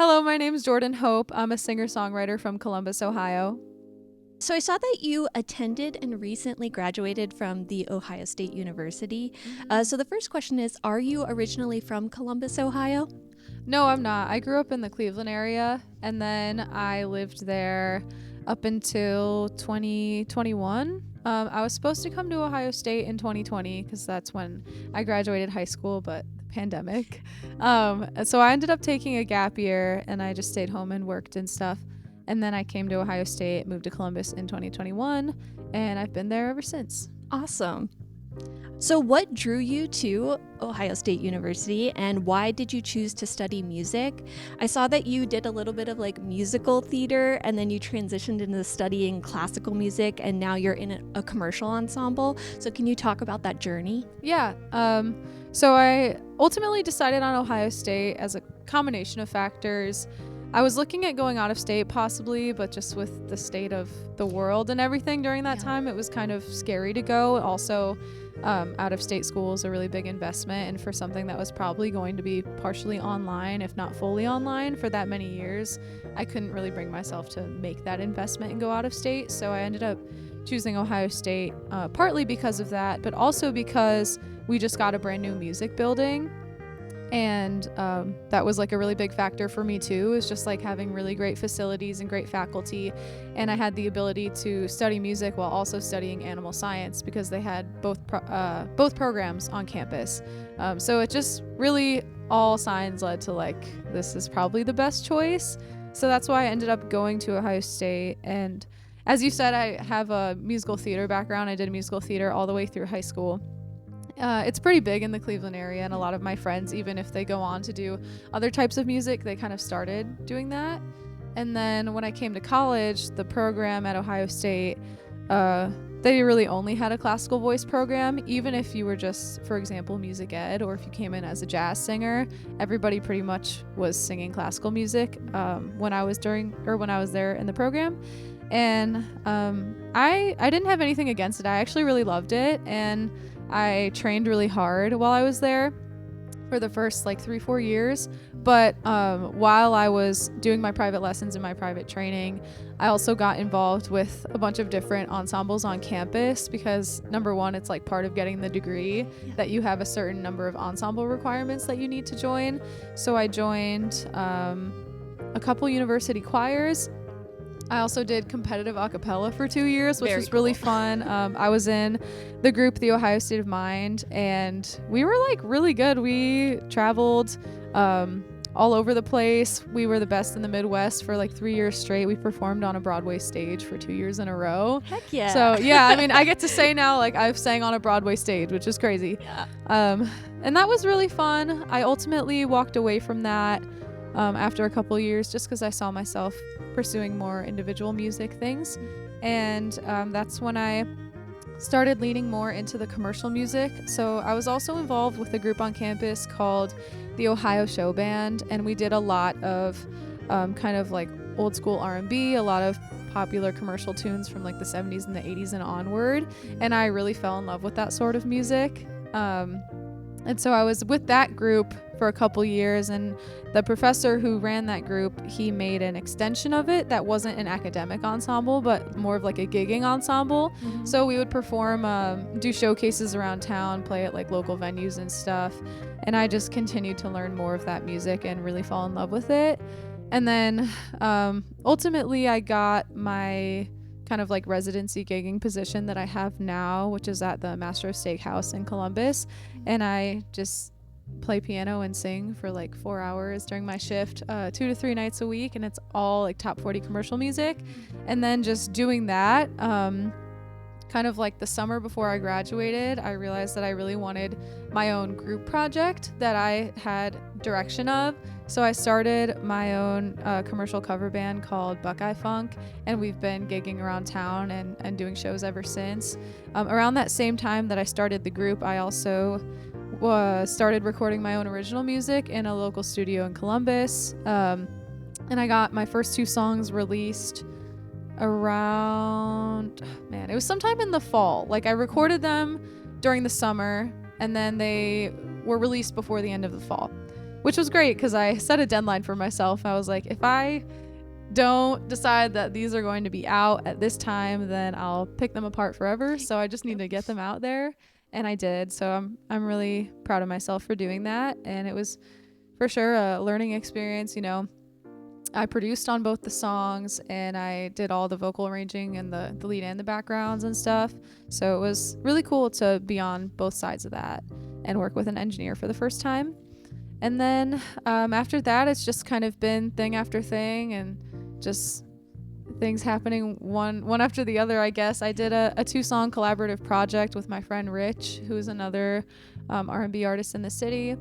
Hello, my name's Jordan Hope. I'm a singer-songwriter from Columbus, Ohio. So I saw that you attended and recently graduated from the Ohio State University. So the first question is, are you originally from Columbus, Ohio? No, I'm not. I grew up in the Cleveland area, and then I lived there up until 2021. I was supposed to come to Ohio State in 2020 because that's when I graduated high school, but the pandemic. So I ended up taking a gap year, and I just stayed home and worked and stuff. And then I came to Ohio State, moved to Columbus in 2021, and I've been there ever since. Awesome. So what drew you to Ohio State University and why did you choose to study music? I saw that you did a little bit of like musical theater and then you transitioned into studying classical music and now you're in a commercial ensemble. So can you talk about that journey? Yeah. So I ultimately decided on Ohio State as a combination of factors. I was looking at going out of state possibly, but just with the state of the world and everything during that time, it was kind of scary to go. Also, out of state school is a really big investment, and for something that was probably going to be partially online, if not fully online, for that many years, I couldn't really bring myself to make that investment and go out of state. So I ended up choosing Ohio State, partly because of that, but also because we just got a brand new music building. And that was like a really big factor for me too, is just like having really great facilities and great faculty. And I had the ability to study music while also studying animal science because they had both programs on campus. So it just really all signs led to like, this is probably the best choice. So that's why I ended up going to Ohio State. And as you said, I have a musical theater background. I did musical theater all the way through high school. It's pretty big in the Cleveland area, and a lot of my friends, even if they go on to do other types of music, they kind of started doing that. And then when I came to college, the program at Ohio State, they really only had a classical voice program. Even if you were just, for example, music ed, or if you came in as a jazz singer, everybody pretty much was singing classical music when I was there in the program. And I didn't have anything against it. I actually really loved it, and I trained really hard while I was there for the first like 3-4 years. But while I was doing my private lessons and my private training, I also got involved with a bunch of different ensembles on campus because number one, it's like part of getting the degree that you have a certain number of ensemble requirements that you need to join. So I joined a couple university choirs. I also did competitive a cappella for 2 years, which was really fun. I was in the group, the Ohio State of Mind, and we were like really good. We traveled all over the place. We were the best in the Midwest for like 3 years straight. We performed on a Broadway stage for 2 years in a row. Heck yeah. So yeah, I mean, I get to say now like I've sang on a Broadway stage, which is crazy. Yeah. And that was really fun. I ultimately walked away from that after a couple years just because I saw myself pursuing more individual music things. And that's when I started leaning more into the commercial music. So I was also involved with a group on campus called the Ohio Show Band, and we did a lot of kind of like old school R&B, a lot of popular commercial tunes from like the 70s and the 80s and onward. And I really fell in love with that sort of music. And so I was with that group for a couple years, and the professor who ran that group, he made an extension of it that wasn't an academic ensemble, but more of like a gigging ensemble. Mm-hmm. So we would perform, do showcases around town, play at like local venues and stuff. And I just continued to learn more of that music and really fall in love with it. And then ultimately I got my kind of like residency gigging position that I have now, which is at the Mastro Steakhouse in Columbus. And I just play piano and sing for like 4 hours during my shift, 2 to 3 nights a week. And it's all like top 40 commercial music. And then just doing that, kind of like the summer before I graduated, I realized that I really wanted my own group project that I had direction of. So I started my own commercial cover band called Buckeye Funk, and we've been gigging around town and doing shows ever since. Around that same time that I started the group, I also started recording my own original music in a local studio in Columbus. And I got my first 2 songs released around, it was sometime in the fall. Like I recorded them during the summer, and then they were released before the end of the fall. which was great because I set a deadline for myself. I was like, if I don't decide that these are going to be out at this time, then I'll pick them apart forever. So I just need to get them out there, and I did. So I'm really proud of myself for doing that, and it was for sure a learning experience. I produced on both the songs, and I did all the vocal arranging and the lead and the backgrounds and stuff. So it was really cool to be on both sides of that and work with an engineer for the first time. And then after that, it's just kind of been thing after thing and just things happening one after the other, I guess. I did a 2-song collaborative project with my friend Rich, who is another R&B artist in the city.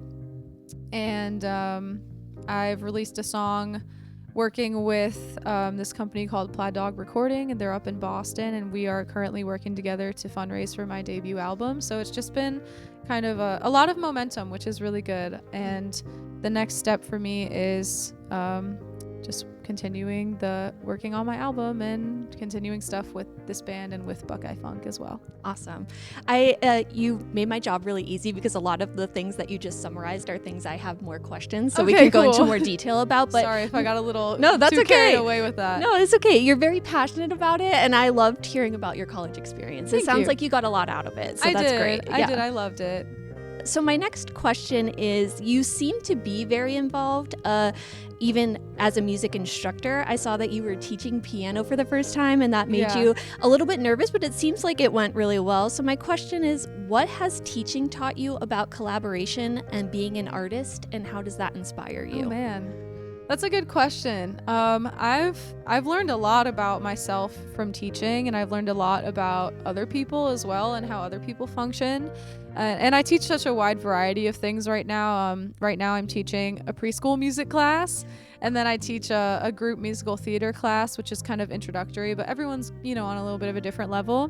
And I've released a song working with this company called Plaid Dog Recording, and they're up in Boston, and we are currently working together to fundraise for my debut album. So it's just been kind of a lot of momentum, which is really good. And the next step for me is just continuing the working on my album and continuing stuff with this band and with Buckeye Funk as well. Awesome. You made my job really easy because a lot of the things that you just summarized are things I have more questions, so we can go into more detail about. But sorry if I got a little that's too okay. carried away with that. No, it's okay. You're very passionate about it, and I loved hearing about your college experience. It sounds like you got a lot out of it, so that's great. I did. I loved it. So my next question is, you seem to be very involved, even as a music instructor. I saw that you were teaching piano for the first time, and that made you a little bit nervous, but it seems like it went really well. So my question is, what has teaching taught you about collaboration and being an artist, and how does that inspire you? Oh man, that's a good question. I've learned a lot about myself from teaching, and I've learned a lot about other people as well and how other people function. And I teach such a wide variety of things right now. Right now I'm teaching a preschool music class, and then I teach a group musical theater class, which is kind of introductory, but everyone's, on a little bit of a different level.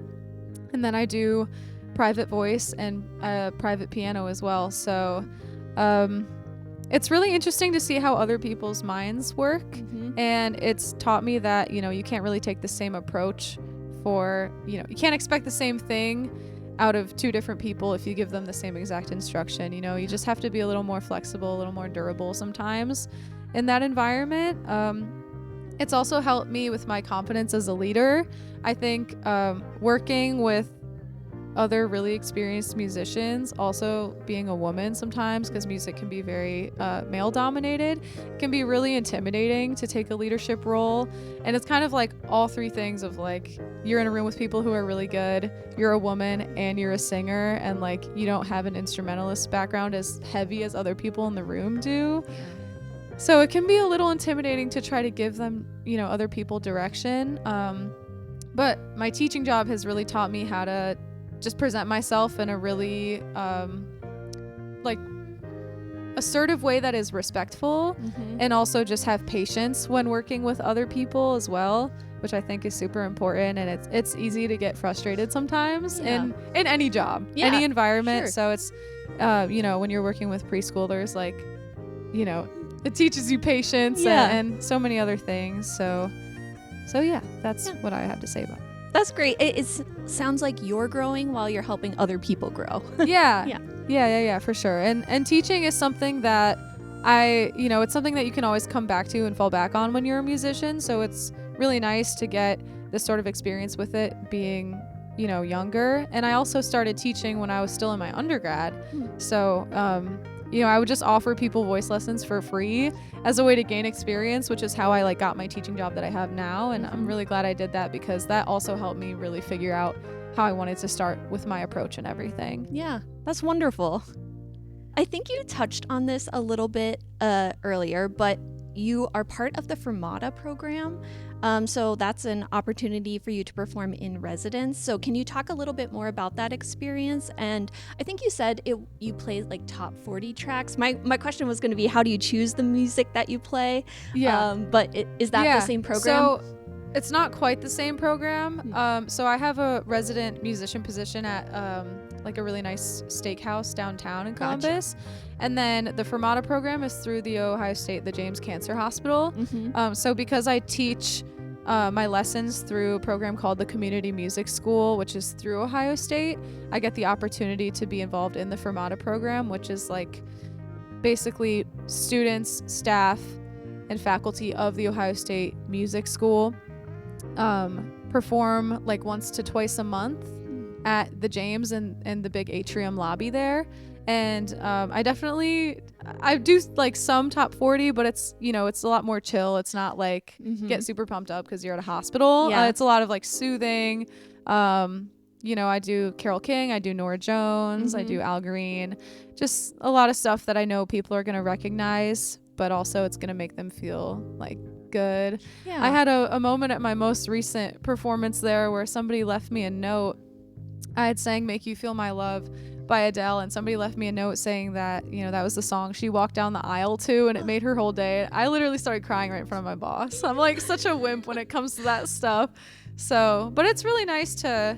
And then I do private voice and private piano as well. So it's really interesting to see how other people's minds work. Mm-hmm. And it's taught me that, you can't really take the same approach for, you can't expect the same thing out of 2 different people if you give them the same exact instruction. You just have to be a little more flexible, a little more durable sometimes in that environment. It's also helped me with my confidence as a leader. I think working with other really experienced musicians, also being a woman sometimes, because music can be very male dominated, can be really intimidating to take a leadership role. And it's kind of like all 3 things of like, you're in a room with people who are really good, you're a woman, and you're a singer, and like you don't have an instrumentalist background as heavy as other people in the room do. So it can be a little intimidating to try to give them, other people direction. But my teaching job has really taught me how to just present myself in a really assertive way that is respectful, and also just have patience when working with other people as well, which I think is super important. And it's easy to get frustrated sometimes in any job, any environment. Sure. So it's when you're working with preschoolers, like it teaches you patience and so many other things. So that's what I have to say about it. That's great. It sounds like you're growing while you're helping other people grow. Yeah, for sure. And teaching is something that it's something that you can always come back to and fall back on when you're a musician. So it's really nice to get this sort of experience with it being, younger. And I also started teaching when I was still in my undergrad. So, I would just offer people voice lessons for free as a way to gain experience, which is how I got my teaching job that I have now. And I'm really glad I did that, because that also helped me really figure out how I wanted to start with my approach and everything. Yeah, that's wonderful. I think you touched on this a little bit earlier, but you are part of the Fermata program. So that's an opportunity for you to perform in residence. So can you talk a little bit more about that experience? And I think you said you played like top 40 tracks. My question was going to be, how do you choose the music that you play? Yeah. But is that the same program? So it's not quite the same program. So I have a resident musician position at like a really nice steakhouse downtown in Columbus. Gotcha. And then the Fermata program is through the Ohio State, the James Cancer Hospital. So because I teach my lessons through a program called the Community Music School, which is through Ohio State, I get the opportunity to be involved in the Fermata program, which is like basically students, staff, and faculty of the Ohio State Music School perform like once to twice a month at the James and the big atrium lobby there. And I do like some top 40, but it's, you know, it's a lot more chill. It's not like get super pumped up because you're at a hospital. Yeah. It's a lot of like soothing. You know, I do Carole King, I do Norah Jones, I do Al Green, just a lot of stuff that I know people are going to recognize, but also it's going to make them feel like good. Yeah. I had a moment at my most recent performance there where somebody left me a note. I had sang Make You Feel My Love by Adele, and somebody left me a note saying that, you know, that was the song she walked down the aisle to, and it made her whole day. I literally started crying right in front of my boss. I'm like such a wimp when it comes to that stuff. So, but it's really nice to,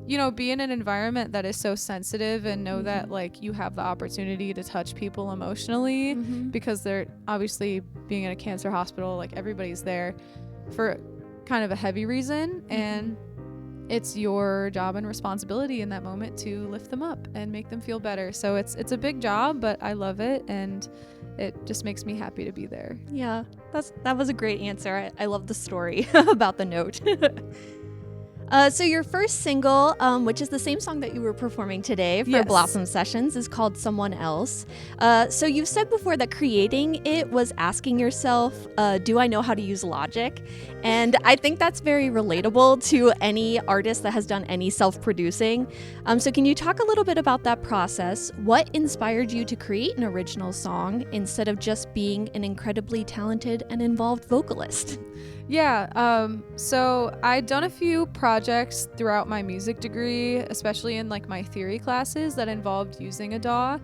you know, be in an environment that is so sensitive and know that like you have the opportunity to touch people emotionally, because they're obviously, being in a cancer hospital, like everybody's there for kind of a heavy reason, and it's your job and responsibility in that moment to lift them up and make them feel better. So it's a big job, but I love it, and it just makes me happy to be there. Yeah, that was a great answer. I love the story about the note. So your first single, which is the same song that you were performing today for Yes. Blossom Sessions, is called Someone Else. So you've said before that creating it was asking yourself, do I know how to use Logic? And I think that's very relatable to any artist that has done any self-producing. So can you talk a little bit about that process? What inspired you to create an original song instead of just being an incredibly talented and involved vocalist? Yeah, so I'd done a few projects throughout my music degree, especially in like my theory classes that involved using a DAW.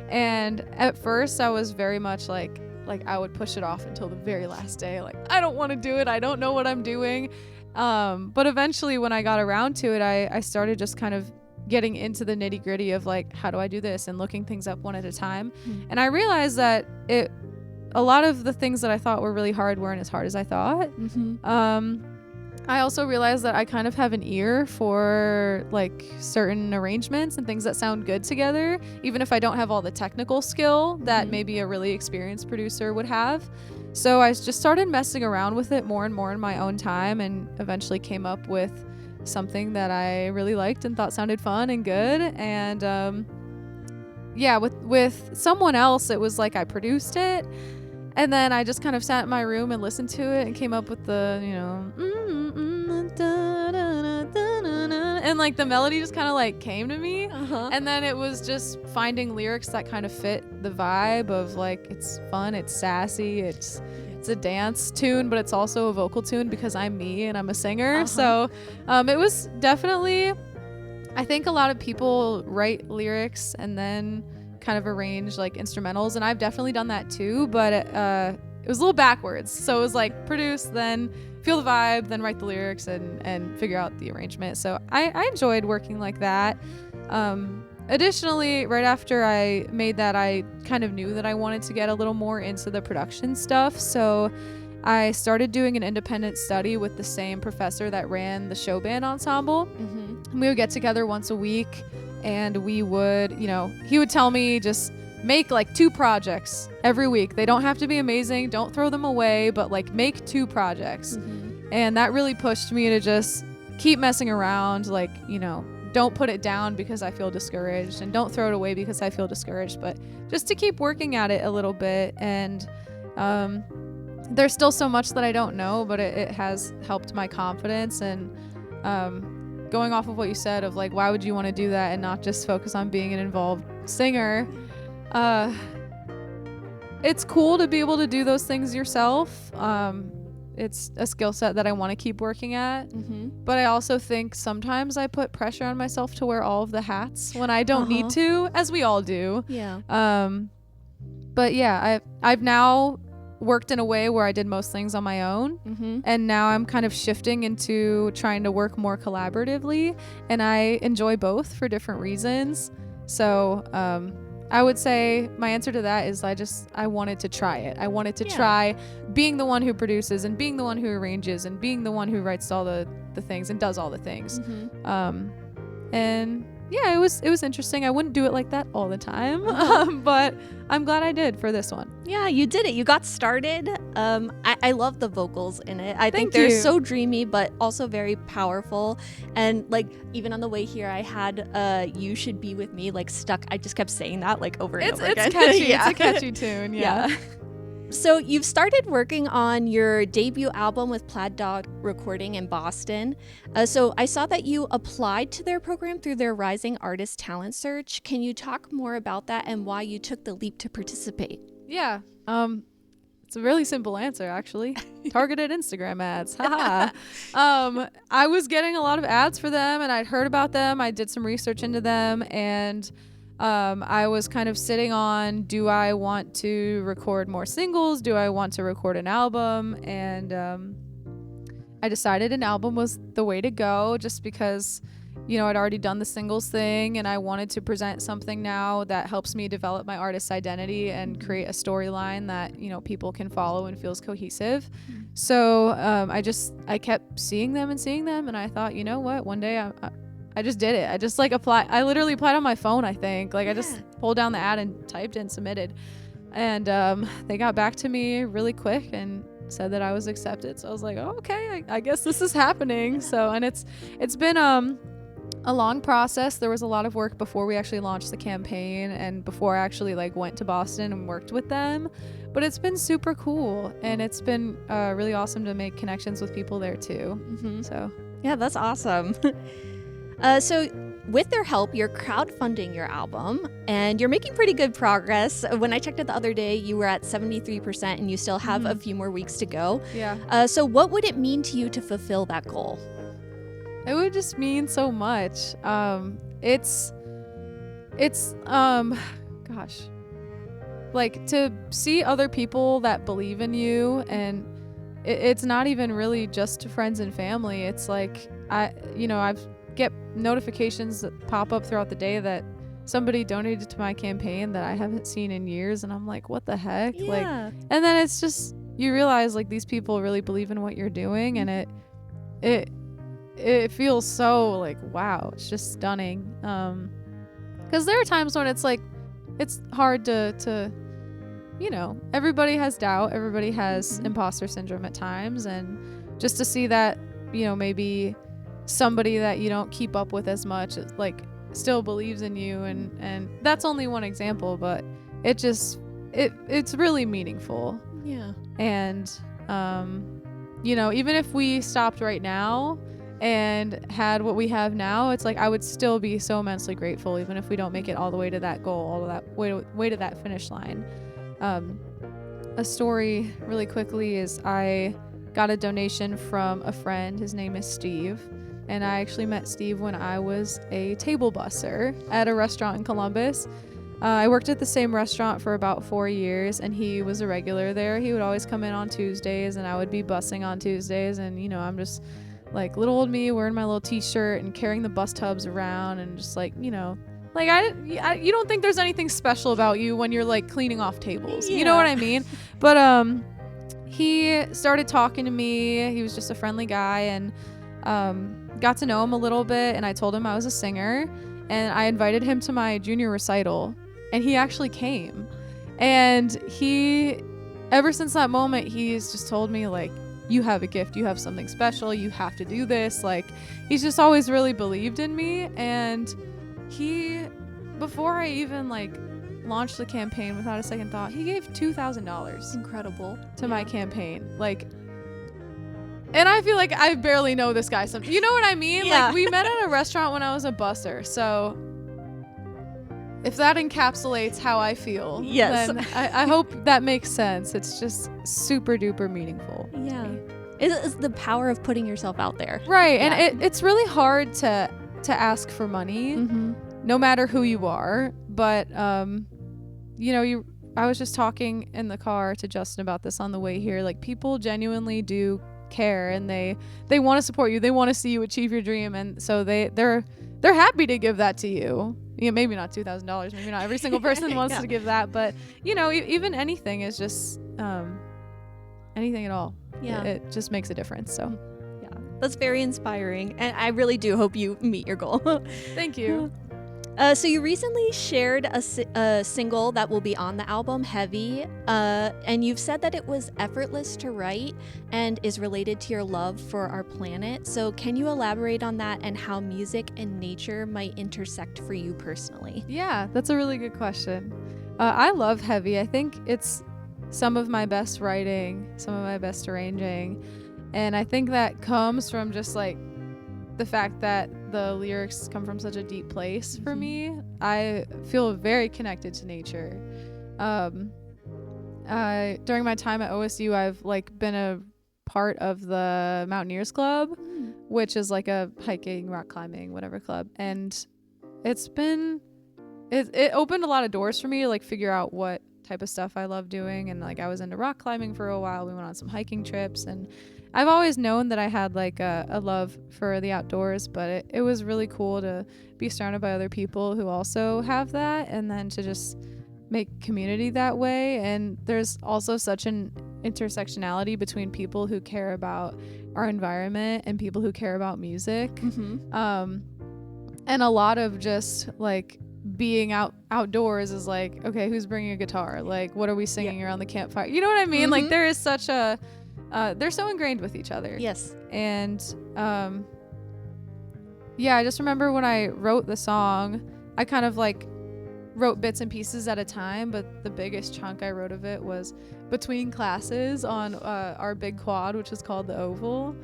And at first I was very much like I would push it off until the very last day. Like, I don't want to do it. I don't know what I'm doing. But eventually when I got around to it, I started just kind of getting into the nitty gritty of like, how do I do this, and looking things up one at a time. And I realized that a lot of the things that I thought were really hard weren't as hard as I thought. I also realized that I kind of have an ear for like certain arrangements and things that sound good together, even if I don't have all the technical skill that maybe a really experienced producer would have. So I just started messing around with it more and more in my own time, and eventually came up with something that I really liked and thought sounded fun and good. And yeah, with Someone Else, it was like I produced it, and then I just kind of sat in my room and listened to it and came up with the, you know, and like the melody just kind of like came to me. And then it was just finding lyrics that kind of fit the vibe of like, it's fun, it's sassy, it's a dance tune, but it's also a vocal tune because I'm me and I'm a singer. So it was definitely, I think a lot of people write lyrics and then kind of arrange like instrumentals, and I've definitely done that too, but it was a little backwards. So it was like produce, then feel the vibe, then write the lyrics and figure out the arrangement. So I enjoyed working like that. Additionally, right after I made that, I kind of knew that I wanted to get a little more into the production stuff. So I started doing an independent study with the same professor that ran the show band ensemble. We would get together once a week, and we would, you know, he would tell me just make like 2 projects every week. They don't have to be amazing. Don't throw them away, but like make 2 projects. And that really pushed me to just keep messing around. Like, you know, don't put it down because I feel discouraged, and don't throw it away because I feel discouraged, but just to keep working at it a little bit. And there's still so much that I don't know, but it has helped my confidence. And going off of what you said of like, why would you want to do that and not just focus on being an involved singer? It's cool to be able to do those things yourself. It's a skill set that I want to keep working at. But I also think sometimes I put pressure on myself to wear all of the hats when I don't need to, as we all do. But yeah, I've now worked in a way where I did most things on my own, and now I'm kind of shifting into trying to work more collaboratively, and I enjoy both for different reasons. So I would say my answer to that is I wanted to try it. I wanted to try being the one who produces, and being the one who arranges, and being the one who writes all the things and does all the things. And yeah, it was interesting. I wouldn't do it like that all the time, but I'm glad I did for this one. Yeah, you did it. You got started. I love the vocals in it. I think Thank they're you. so dreamy, but also very powerful. And like even on the way here, I had "You Should Be With Me" like stuck. I just kept saying that like over and over again. It's catchy. Yeah. It's a catchy tune. Yeah. So you've started working on your debut album with Plaid Dog Recording in Boston. So I saw that you applied to their program through their Rising Artist Talent Search. Can you talk more about that and why you took the leap to participate? Yeah. It's a really simple answer, actually. Targeted Instagram ads. Haha. I was getting a lot of ads for them, and I'd heard about them. I did some research into them, and I was kind of sitting on, do I want to record more singles? Do I want to record an album? And I decided an album was the way to go, just because, you know, I'd already done the singles thing, and I wanted to present something now that helps me develop my artist identity and create a storyline that, you know, people can follow and feels cohesive. So I kept seeing them, and I thought, you know what, one day I just did it. I just like applied. I literally applied on my phone, I think. Like I just pulled down the ad and typed it and submitted. And they got back to me really quick and said that I was accepted. So I was like, oh, okay, I guess this is happening. So, and it's been a long process. There was a lot of work before we actually launched the campaign and before I actually like went to Boston and worked with them. But it's been super cool, and it's been really awesome to make connections with people there too. Mm-hmm. So yeah, that's awesome. So with their help, you're crowdfunding your album, and you're making pretty good progress. When I checked it the other day, you were at 73%, and you still have a few more weeks to go. yeah. So what would it mean to you to fulfill that goal? It would just mean so much. It's gosh, like to see other people that believe in you, and it's not even really just friends and family. It's like I've get notifications that pop up throughout the day that somebody donated to my campaign that I haven't seen in years, and I'm like, what the heck? Yeah. Like, and then it's just, you realize like these people really believe in what you're doing, and it feels so like, wow, it's just stunning. Because there are times when it's like, it's hard to you know, everybody has doubt, everybody has imposter syndrome at times, and just to see that, you know, maybe somebody that you don't keep up with as much like still believes in you, and that's only one example, but it's really meaningful. Yeah. And you know, even if we stopped right now and had what we have now, it's like I would still be so immensely grateful, even if we don't make it all the way to that goal, all of that way to that finish line. A story really quickly is I got a donation from a friend. His name is Steve, and I actually met Steve when I was a table busser at a restaurant in Columbus. I worked at the same restaurant for about 4 years, and he was a regular there. He would always come in on Tuesdays, and I would be bussing on Tuesdays, and you know, I'm just like little old me wearing my little t-shirt and carrying the bus tubs around, and just like, you know, like you don't think there's anything special about you when you're like cleaning off tables. Yeah. You know what I mean? But he started talking to me. He was just a friendly guy, and got to know him a little bit, and I told him I was a singer, and I invited him to my junior recital, and he actually came. And he, ever since that moment, he's just told me like, you have a gift, you have something special, you have to do this. Like, he's just always really believed in me. And he, before I even like launched the campaign, without a second thought, he gave $2,000 Incredible. to my campaign. Like, and I feel like I barely know this guy. You know what I mean? Yeah. Like, we met at a restaurant when I was a busser. So if that encapsulates how I feel, Yes. then I hope that makes sense. It's just super duper meaningful. Yeah. It's the power of putting yourself out there. Right. Yeah. And it's really hard to ask for money, no matter who you are. But, you know, I was just talking in the car to Justin about this on the way here. Like, people genuinely do care, and they want to support you. They want to see you achieve your dream. And so they're happy to give that to you. You know, maybe not $2,000. Maybe not every single person wants to give that. But, you know, even anything is just anything at all. Yeah. It just makes a difference. So, Yeah. That's very inspiring. And I really do hope you meet your goal. thank you. So you recently shared a single that will be on the album, Heavy, and you've said that it was effortless to write and is related to your love for our planet. So can you elaborate on that and how music and nature might intersect for you personally? Yeah, that's a really good question. I love Heavy. I think it's some of my best writing, some of my best arranging. And I think that comes from just like the fact that the lyrics come from such a deep place for me. I feel very connected to nature. During my time at OSU, I've like been a part of the Mountaineers Club, which is like a hiking, rock climbing, whatever club. And it's been it opened a lot of doors for me to like figure out what type of stuff I love doing. And like I was into rock climbing for a while. We went on some hiking trips, and I've always known that I had like a love for the outdoors, but it was really cool to be surrounded by other people who also have that, and then to just make community that way. And there's also such an intersectionality between people who care about our environment and people who care about music. And a lot of just like being outdoors is like, okay, who's bringing a guitar? Like, what are we singing around the campfire? You know what I mean? Like, there is such a they're so ingrained with each other. Yes. And yeah, I just remember when I wrote the song, I kind of like wrote bits and pieces at a time, but the biggest chunk I wrote of it was between classes on our big quad, which is called the Oval.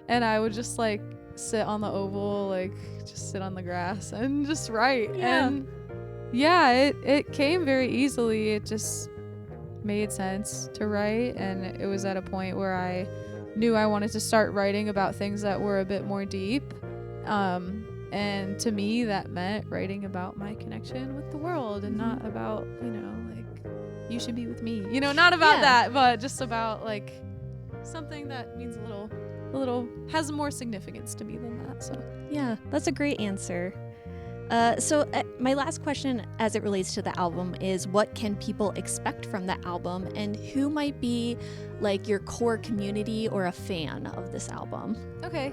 And I would just like sit on the Oval, like just sit on the grass and just write. Yeah. And yeah, it came very easily. It just made sense to write, and it was at a point where I knew I wanted to start writing about things that were a bit more deep. And to me, that meant writing about my connection with the world and not about, like, you should be with me. Not about that, but just about, like, something that means a little, has more significance to me than that. So, yeah, that's a great answer. So my last question as it relates to the album is, what can people expect from the album, and who might be, like, your core community or a fan of this album? Okay.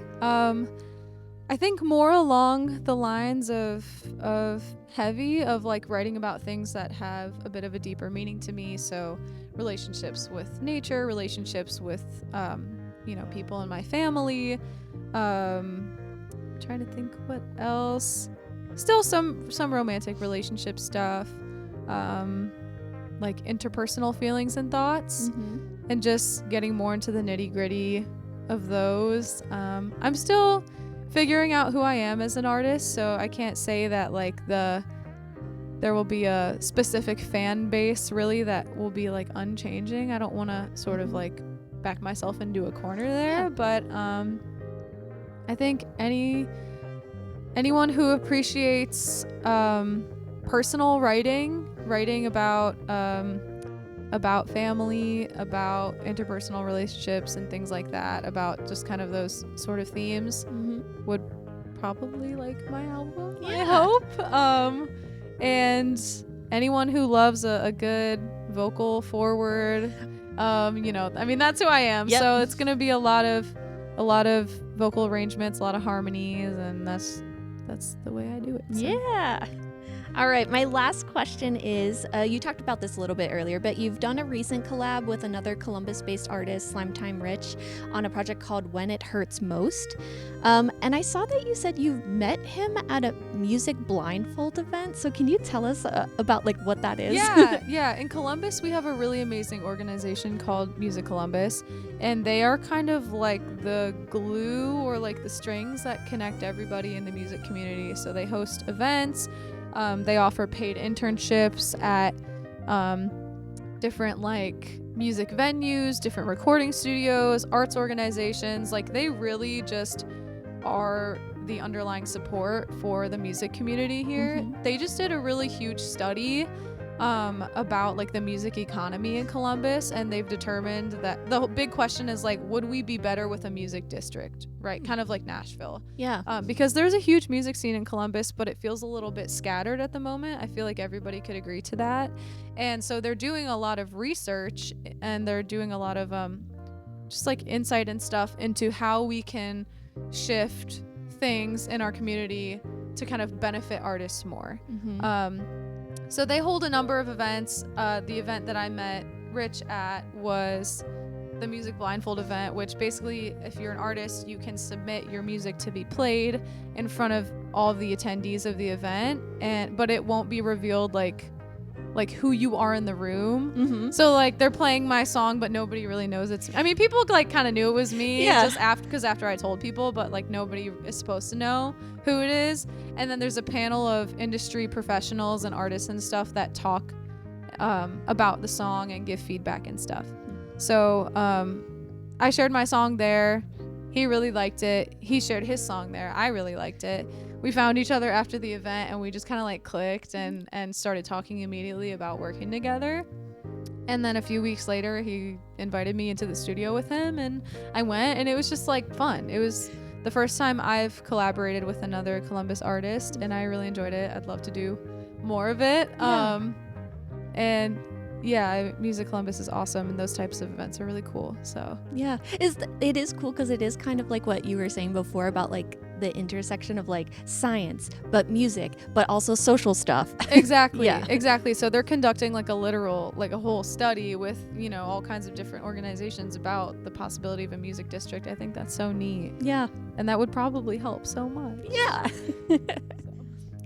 I think more along the lines of Heavy, of like writing about things that have a bit of a deeper meaning to me. So relationships with nature, relationships with people in my family. Trying to think what else. Still some romantic relationship stuff. Like interpersonal feelings and thoughts, and just getting more into the nitty-gritty of those. I'm still figuring out who I am as an artist, so I can't say that like there will be a specific fan base really that will be like unchanging. I don't want to sort of like back myself into a corner there, but I think anyone who appreciates personal writing about family, about interpersonal relationships and things like that, about just kind of those sort of themes, would probably like my album, I hope. And anyone who loves a good vocal forward, I mean, that's who I am. Yep. So it's gonna be a lot of vocal arrangements, a lot of harmonies, and that's the way I do it. So. Yeah. All right, my last question is, you talked about this a little bit earlier, but you've done a recent collab with another Columbus-based artist, Slimetime Rich, on a project called When It Hurts Most. And I saw that you said you met him at a music blindfold event. So can you tell us about like what that is? Yeah. In Columbus, we have a really amazing organization called Music Columbus, and they are kind of like the glue or like the strings that connect everybody in the music community. So they host events. They offer paid internships at different like music venues, different recording studios, arts organizations. Like they really just are the underlying support for the music community here. They just did a really huge study about like the music economy in Columbus, and they've determined that the big question is like, would we be better with a music district, right? Kind of like Nashville. Yeah. Because there's a huge music scene in Columbus, but it feels a little bit scattered at the moment. I feel like everybody could agree to that. And so they're doing a lot of research, and they're doing a lot of just like insight and stuff into how we can shift things in our community to kind of benefit artists more. Mhm. So they hold a number of events. The event that I met Rich at was the Music Blindfold event, which basically, if you're an artist, you can submit your music to be played in front of all the attendees of the event, but it won't be revealed like who you are in the room. Mhm. So like they're playing my song, but nobody really knows it's. I mean, people like kind of knew it was me Yeah. just after I told people, but like nobody is supposed to know who it is. And then there's a panel of industry professionals and artists and stuff that talk about the song and give feedback and stuff. So I shared my song there. He really liked it. He shared his song there. I really liked it. We found each other after the event, and we just kind of like clicked and started talking immediately about working together. And then a few weeks later, he invited me into the studio with him, and I went, and it was just like fun. It was the first time I've collaborated with another Columbus artist, and I really enjoyed it. I'd love to do more of it. Yeah. And yeah, Music Columbus is awesome, and those types of events are really cool. So Yeah, it is cool because it is kind of like what you were saying before about like the intersection of like science, but music, but also social stuff. exactly, Yeah. exactly. So they're conducting like a whole study with all kinds of different organizations about the possibility of a music district. I think that's so neat, Yeah. and that would probably help so much. Yeah.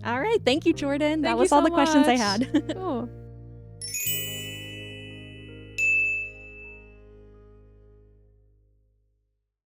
All right. Thank you, Jordan. Thank That you was all so the questions I much. had. Cool.